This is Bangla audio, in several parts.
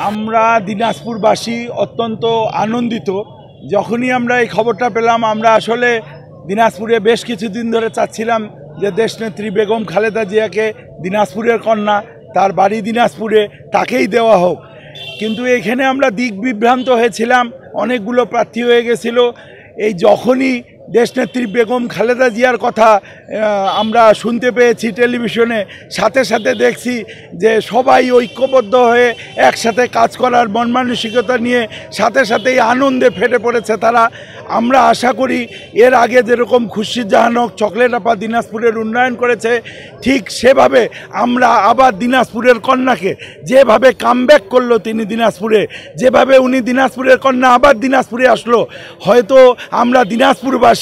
আমরা দিনাজপুরবাসী অত্যন্ত আনন্দিত। যখনই আমরা এই খবরটা পেলাম, আমরা আসলে দিনাজপুরে বেশ কিছুদিন ধরে চাচ্ছিলাম যে দেশনেত্রী বেগম খালেদা জিয়াকে, দিনাজপুরের কন্যা, তার বাড়ি দিনাজপুরে, তাকেই দেওয়া হোক। কিন্তু এখানে আমরা দিক বিভ্রান্ত হয়েছিলাম, অনেকগুলো প্রার্থী হয়ে গেছিল। এই যখনই দেশনেত্রী বেগম খালেদা জিয়ার কথা আমরা শুনতে পেয়েছি টেলিভিশনে, সাথে সাথে দেখছি যে সবাই ঐক্যবদ্ধ হয়ে একসাথে কাজ করার মন মানসিকতা নিয়ে সাথে সাথেই আনন্দে ফেটে পড়েছে তারা। আমরা আশা করি এর আগে যেরকম খুরশিদ জাহান চকলেট আপা দিনাজপুরের উন্নয়ন করেছে, ঠিক সেভাবে আমরা আবার দিনাজপুরের কন্যাকে যেভাবে কামব্যাক করলো তিনি দিনাজপুরে, যেভাবে উনি দিনাজপুরের কন্যা আবার দিনাজপুরে আসলো, হয়তো আমরা দিনাজপুরবাসী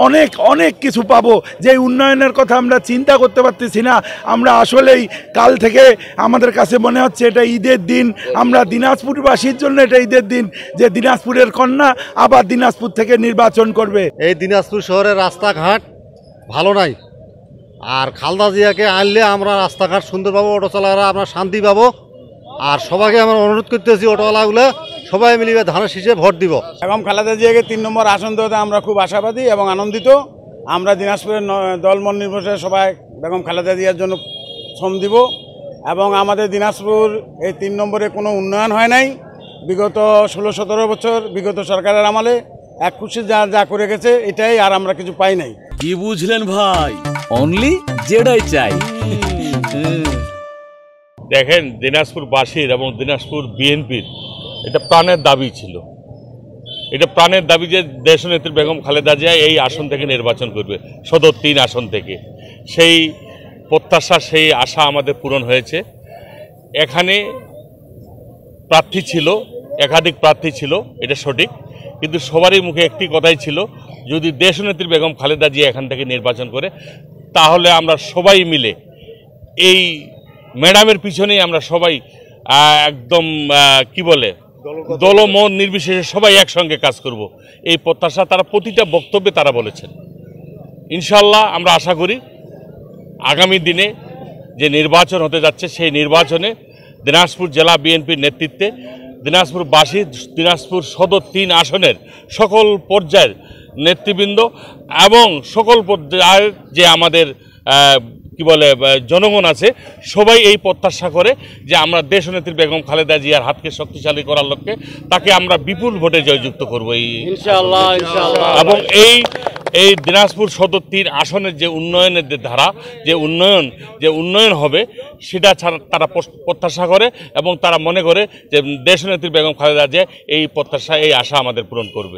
অনেক অনেক কিছু পাবো। যে উন্নয়নের কথা আমরা চিন্তা করতে পারতেছি না। আমরা আসলেই কাল থেকে আমাদের কাছে মনে হচ্ছে এটা ঈদের দিন। আমরা দিনাজপুরবাসীর জন্য এটা ঈদের দিন যে দিনাজপুরের কন্যা আবার দিনাজপুর থেকে নির্বাচন করবে। এই দিনাজপুর শহরের রাস্তাঘাট ভালো নাই, আর খালেদা জিয়াকে আনলে আমরা রাস্তাঘাট সুন্দর পাবো, অটো চালারা আমরা শান্তি পাবো। আর সবাইকে আমরা অনুরোধ করতেছি, অটোওয়ালাগুলো সবাই মিলিয়ে ধানের শীষে ভোট দিব। এবং খালেদা জিয়াকে 3 নম্বর আসন দেওয়াতে আমরা খুব আশাবাদী এবং আনন্দিত। আমরা দিনাজপুরের দলমত নির্বিশেষে সবাই বেগম খালেদা জিয়ার জন্য শ্রম দিব। এবং আমাদের দিনাজপুর এই 3 নম্বরে কোনো উন্নয়ন হয় নাই বিগত 16-17 বছর বিগত সরকারের আমলে। এক খুশি যা করে গেছে এটাই, আর আমরা কিছু পাই নাই। কি বুঝলেন ভাই? অনলি যেটাই চাই। দেখেন, দিনাজপুরবাসীর এবং দিনাজপুর বিএনপির এটা প্রাণের দাবি ছিল। এটা প্রাণের দাবি যে দেশনেত্রী বেগম খালেদা জিয়া এই আসন থেকে নির্বাচন করবে, সদর 3 আসন থেকে। সেই প্রত্যাশা, সেই আশা আমাদের পূরণ হয়েছে। এখানে প্রার্থী ছিল, একাধিক প্রার্থী ছিল, এটা সঠিক। কিন্তু সবারই মুখে একটি কথাই ছিল, যদি দেশনেত্রী বেগম খালেদা জিয়া এখান থেকে নির্বাচন করে, তাহলে আমরা সবাই মিলে এই ম্যাডামের পিছনেই আমরা সবাই একদম কি বলে দলমত নির্বিশেষে সবাই একসঙ্গে কাজ করব। এই প্রত্যাশা তারা প্রতিটা বক্তব্যে তারা বলেছেন। ইনশাল্লাহ আমরা আশা করি আগামী দিনে যে নির্বাচন হতে যাচ্ছে, সেই নির্বাচনে দিনাজপুর জেলা বিএনপির নেতৃত্বে দিনাজপুরবাসী, দিনাজপুর সদর 3 আসনের সকল পর্যায়ের নেতৃবৃন্দ এবং সকল পর্যায়ের যে আমাদের কি বলে জনগণ আছে, সবাই এই প্রত্যাশা করে যে আমরা দেশনেত্রী বেগম খালেদা জিয়ার হাতকে শক্তিশালী করার লক্ষ্যে তাকে আমরা বিপুল ভোটে জয়যুক্ত করবো ইনশাআল্লাহ। এবং এই দিনাজপুর সদর 3 আসনের যে উন্নয়নের যে ধারা, যে উন্নয়ন হবে, সেটা তারা প্রত্যাশা করে এবং তারা মনে করে যে দেশনেত্রী বেগম খালেদা জিয়া এই প্রত্যাশা, এই আশা আমাদের পূরণ করবে।